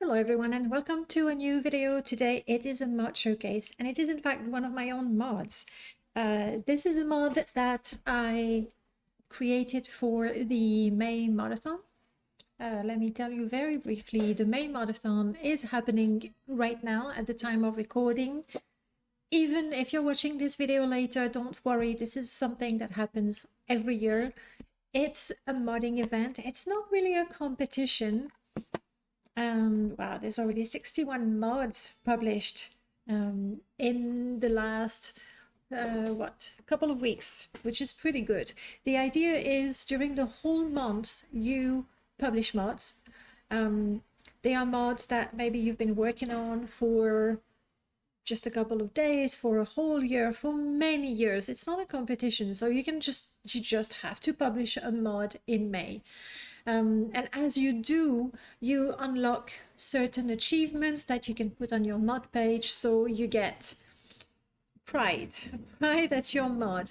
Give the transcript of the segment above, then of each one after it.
Hello everyone and welcome to a new video. Today it is a mod showcase and it is in fact one of my own mods. This is a mod that I created for the May Modathon. Let me tell you very briefly, the May Modathon is happening right now at the time of recording. Even if you're watching this video later, don't worry, this is something that happens every year. It's a modding event. It's not really a competition. Wow, there's already 61 mods published in the last couple of weeks, which is pretty good. The idea is during the whole month you publish mods. They are mods that maybe you've been working on for just a couple of days, for a whole year, for many years. It's not a competition, so you just have to publish a mod in May. And as you do, you unlock certain achievements that you can put on your mod page, so you get pride at your mod.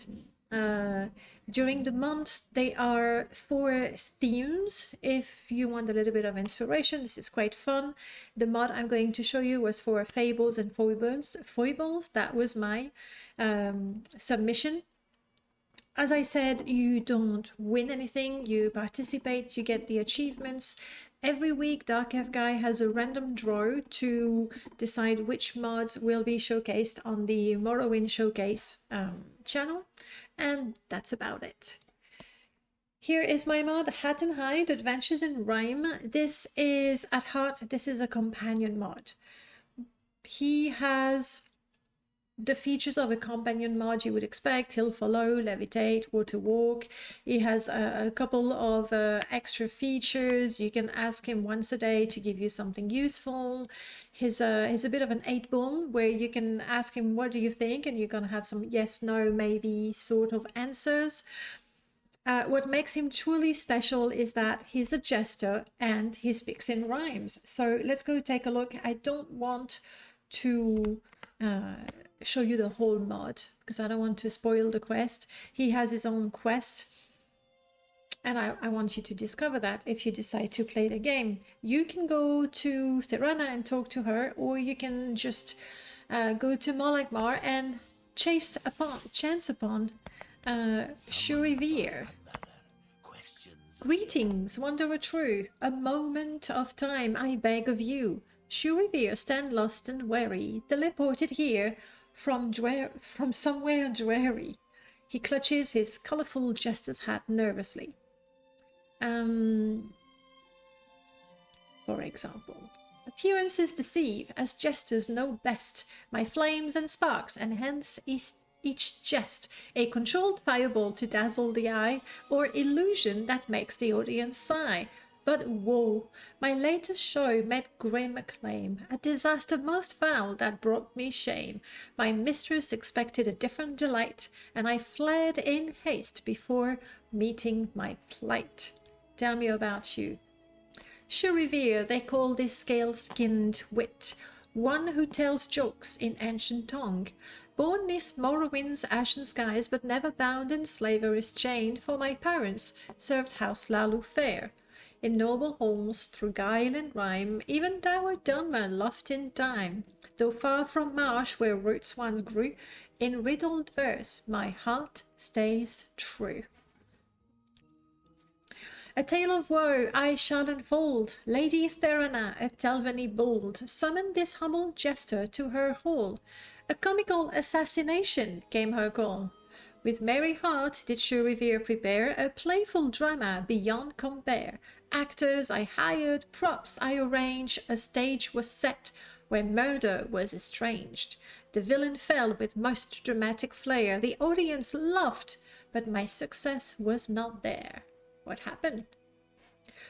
During the month, there are 4 themes. If you want a little bit of inspiration, this is quite fun. The mod I'm going to show you was for fables and foibles. That was my submission. As I said, you don't win anything, you participate, you get the achievements. Every week, Dark Elf Guy has a random draw to decide which mods will be showcased on the Morrowind Showcase channel, and that's about it. Here is my mod, Hat and Hide, Adventures in Rhyme. This is, at heart, this is a companion mod. He has the features of a companion mod you would expect. He'll follow, levitate, water walk. He has a couple of extra features. You can ask him once a day to give you something useful. He's a bit of an 8-ball where you can ask him, what do you think? And you're going to have some yes, no, maybe sort of answers. What makes him truly special is that he's a jester and he speaks in rhymes. So let's go take a look. I don't want to show you the whole mod because I don't want to spoil the quest. He has his own quest and I want you to discover that if you decide to play the game. You can go to Therana and talk to her, or you can just go to Malagmar and chance upon Shurivir. Greetings, wanderer true, a moment of time I beg of you. Shurivir, stand lost and wary, teleported here from somewhere dreary. He clutches his colourful jester's hat nervously. For example, appearances deceive, as jesters know best. My flames and sparks, and hence each jest a controlled fireball to dazzle the eye, or illusion that makes the audience sigh. But woe, my latest show met grim acclaim, a disaster most foul that brought me shame. My mistress expected a different delight, and I fled in haste before meeting my plight. Tell me about you. Shurivir, they call this scale-skinned wit, one who tells jokes in ancient tongue. Born 'neath Morrowind's ashen skies, but never bound in slavery's chain, for my parents served House Lalu fair. In noble halls, through guile and rhyme, even dour Dunmer loved in time. Though far from marsh where roots once grew, in riddled verse my heart stays true. A tale of woe I shall unfold. Lady Therana, a Telvanni bold, summoned this humble jester to her hall. A comical assassination came her call. With merry heart did Shurivir prepare a playful drama beyond compare. Actors I hired, props I arranged, a stage was set where murder was estranged. The villain fell with most dramatic flair. The audience laughed, but my success was not there. What happened?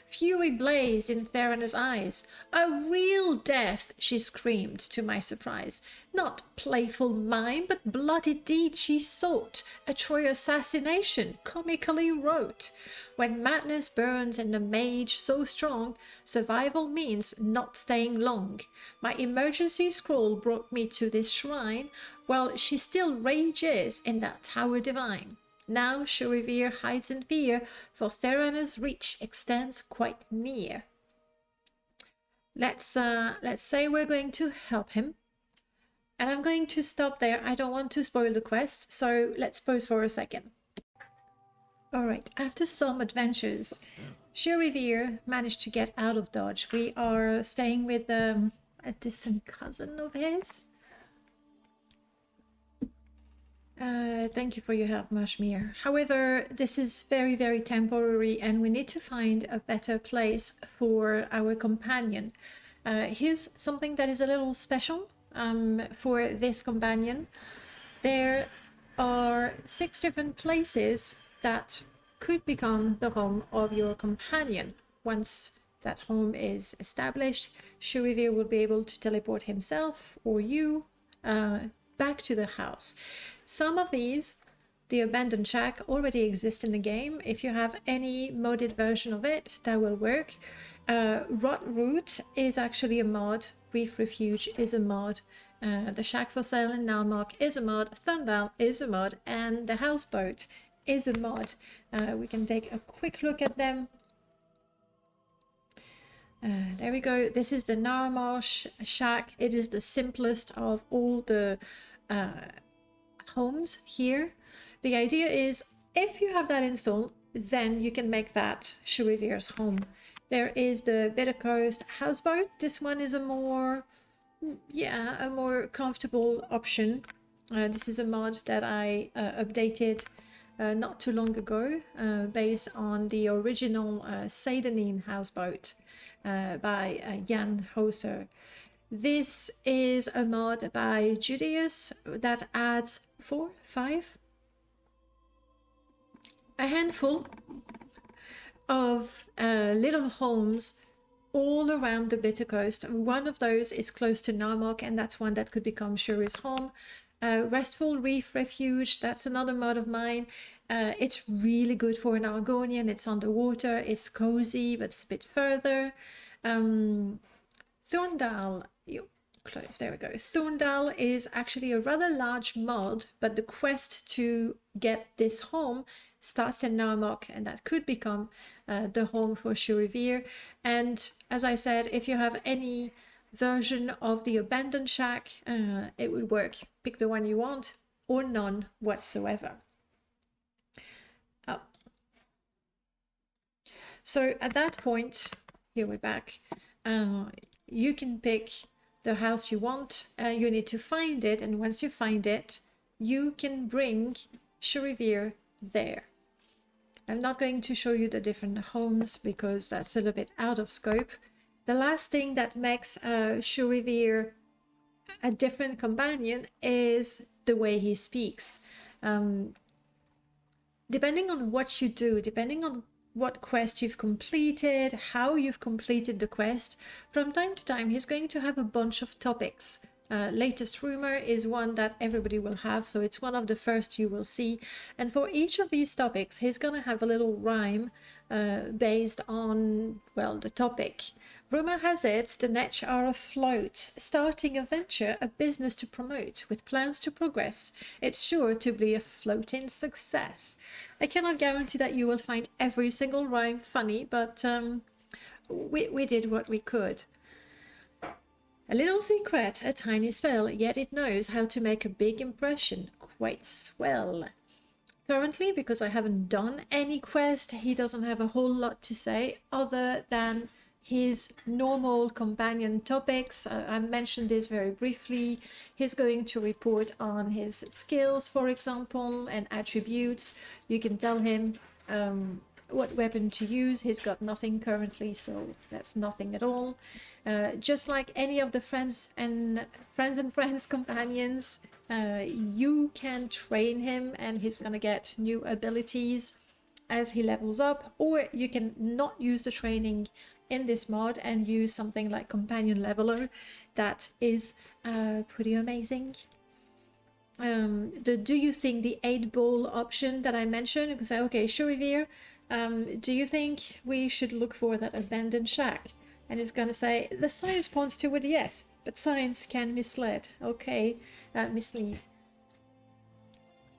Fury blazed in Therana's eyes. A real death, she screamed to my surprise. Not playful mime, but bloody deed she sought. A Troy assassination, comically wrote. When madness burns in a mage so strong, survival means not staying long. My emergency scroll brought me to this shrine, while she still rages in that tower divine. Now Shurivir hides in fear, for Therana's reach extends quite near. let's say we're going to help him. And I'm going to stop there. I don't want to spoil the quest, so let's pause for a second. Alright, after some adventures, Shirivir managed to get out of Dodge. We are staying with a distant cousin of his. Thank you for your help, Mashmir. However, this is very, very temporary and we need to find a better place for our companion. Here's something that is a little special for this companion. There are 6 different places that could become the home of your companion. Once that home is established, Shirivir will be able to teleport himself or you back to the house. Some of these, the abandoned shack, already exist in the game. If you have any modded version of it, that will work. Rot Root is actually a mod. Reef Refuge is a mod. The Shack for Sale in Nalmark is a mod. Thundal is a mod. And the Houseboat is a mod. We can take a quick look at them. There we go. This is the Narmarsh Shack. It is the simplest of all the homes here. The idea is if you have that installed, then you can make that Shirivir's home. There is the Bitter Coast Houseboat. This one is a more comfortable option. This is a mod that I updated not too long ago, based on the original Seidenine Houseboat by Jan Hoser. This is a mod by Judaeus that adds a handful of little homes all around the Bitter Coast. One of those is close to Narmark, and that's one that could become Shuri's home. Restful Reef Refuge, that's another mod of mine. It's really good for an Argonian. It's underwater, it's cozy, but it's a bit further. Thorndal, close, there we go. Thorndal is actually a rather large mod, but the quest to get this home starts in Narmark, and that could become the home for Shirivir. And as I said, if you have any version of the abandoned shack, it would work. Pick the one you want or none whatsoever. So at that point, here we're back, you can pick the house you want. You need to find it, and once you find it, you can bring Shirivir there. I'm not going to show you the different homes because that's a little bit out of scope. The last thing that makes Shirivir a different companion is the way he speaks. Depending on what you do, depending on what quest you've completed, how you've completed the quest, from time to time he's going to have a bunch of topics. Latest rumor is one that everybody will have, so it's one of the first you will see. And for each of these topics, he's gonna have a little rhyme based on, well, the topic. Rumor has it the Netch are afloat, starting a venture, a business to promote, with plans to progress. It's sure to be a floating success. I cannot guarantee that you will find every single rhyme funny, but we did what we could. A little secret, a tiny spell, yet it knows how to make a big impression. Quite swell. Currently, because I haven't done any quest, he doesn't have a whole lot to say other than his normal companion topics. I mentioned this very briefly. He's going to report on his skills, for example, and attributes. You can tell him what weapon to use. He's got nothing currently, so that's nothing at all. Just like any of the friends and friends companions, you can train him and he's gonna get new abilities as he levels up, or you can not use the training in this mod and use something like Companion Leveler. That is pretty amazing. Do you think the 8-ball option that I mentioned, you can say, okay, Shirivir, do you think we should look for that abandoned shack? And it's going to say, the science points toward yes, but science can mislead. Okay, mislead.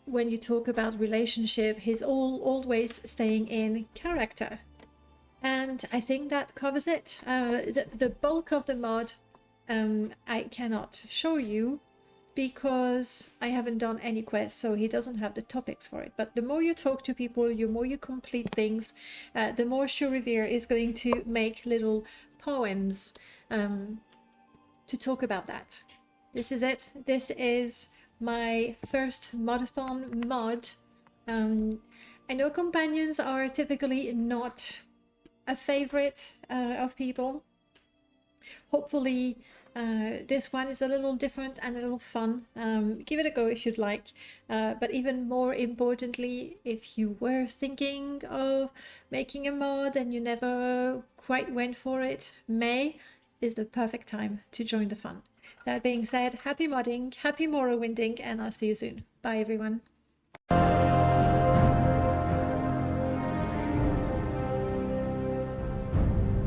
When you talk about relationship, he's always staying in character. And I think that covers it. The bulk of the mod I cannot show you because I haven't done any quests, so he doesn't have the topics for it. But the more you talk to people, the more you complete things, the more Shurivir is going to make little poems to talk about that. This is it. This is my first Modathon mod. I know companions are typically not a favorite of people. Hopefully this one is a little different and a little fun. Give it a go if you'd like. But even more importantly, if you were thinking of making a mod and you never quite went for it, May is the perfect time to join the fun. That being said, happy modding, happy Morrowinding, and I'll see you soon. Bye everyone.